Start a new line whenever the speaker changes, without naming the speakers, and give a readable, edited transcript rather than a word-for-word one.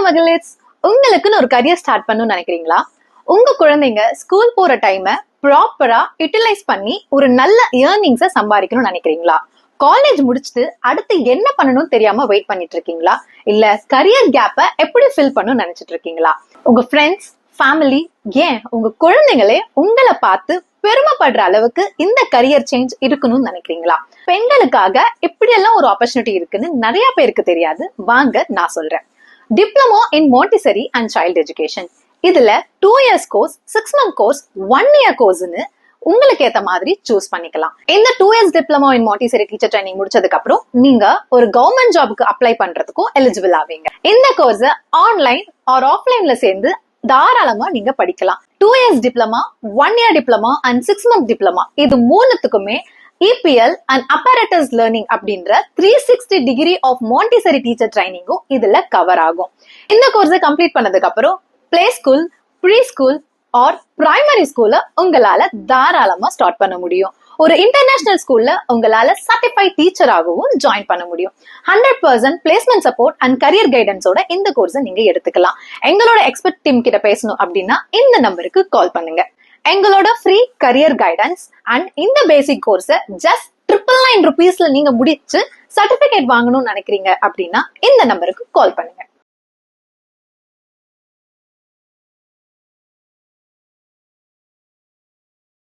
மகளிர்ஸ், உங்களுக்குன்னு ஒரு career start பண்ணணும்னு நினைக்கிறீங்களா? உங்க குழந்தைங்க ஸ்கூல் போற டைமை ப்ராப்பரா யூட்டிலைஸ் பண்ணி ஒரு நல்ல ஏர்னிங்ஸை சம்பாதிக்கணும்னு நினைக்கிறீங்களா? காலேஜ் முடிச்சுட்டு அடுத்து என்ன பண்ணணும்னு தெரியாம வெயிட் பண்ணிட்டு இருக்கீங்களா? இல்ல கரியர் கேப்பை எப்படி ஃபில் பண்ணணும்னு நினைச்சிட்டு இருக்கீங்களா? உங்க ஃப்ரெண்ட்ஸ், ஃபேமிலி, ஏன் உங்க குழந்தைங்களே உங்களை பார்த்து பெருமைப்படுற அளவுக்கு இந்த கரியர் சேஞ்ச் இருக்கணும்னு நினைக்கிறீங்களா? பெண்களுக்காக இப்படியெல்லாம் ஒரு ஆப்பர்ச்சுனிட்டி இருக்குன்னு நிறைய பேருக்கு தெரியாது. வாங்க நான் சொல்றேன். Diploma in Montessori and child education. இதுல 2 years course, 6 month course, 1 year கோர்ஸ்னு உங்களுக்கு ஏத்த மாதிரி சூஸ் பண்ணிக்கலாம். இந்த 2 years diploma in Montessori teacher training முடிச்சதுக்கு அப்புறம் நீங்க ஒரு கவர்மெண்ட் ஜாபுக்கு அப்ளை பண்றதுக்கும் எலிஜிபிள் ஆவீங்க. இந்த கோர்ஸ் ஆன்லைன் ஆர் ஆஃப்லைன்ல சேர்ந்து தாராளமா நீங்க படிக்கலாம். 2 years diploma, 1 year diploma and 6 month diploma, இது மூணுத்துக்குமே EPL அண்ட் அப்பரேட்டஸ் லேர்னிங் அப்படின்ற 360 டிகிரி ஆஃப் மாண்டிசரி டீச்சர் ட்ரைனிங்கும் இதுல கவர் ஆகும். இந்த கோர்ஸை கம்ப்ளீட் பண்ணதுக்கு அப்புறம் play school, pre school or primary ஸ்கூல்ல உங்களால தாராளமா ஸ்டார்ட் பண்ண முடியும். ஒரு இன்டர்நேஷனல் ஸ்கூல்ல உங்களால சர்டிஃபைட் டீச்சராகவும் ஜாயின் பண்ண முடியும். 100% பிளேஸ்மெண்ட் சப்போர்ட் அண்ட் கரியர் கைடன்ஸோட இந்த கோர்ஸை நீங்க எடுத்துக்கலாம். எங்களோட எக்ஸ்பர்ட் டீம் கிட்ட பேசணும் அப்படின்னா இந்த நம்பருக்கு கால் பண்ணுங்க. எங்களோட ஃப்ரீ கரியர் கைடன்ஸ் அண்ட் இந்த பேசிக் கோர்ஸை ஜஸ்ட் 999 rupeesல நீங்க முடிச்சு சர்டிபிகேட் வாங்கணும்னு நினைக்கிறீங்க அப்படின்னா இந்த நம்பருக்கு கால் பண்ணுங்க.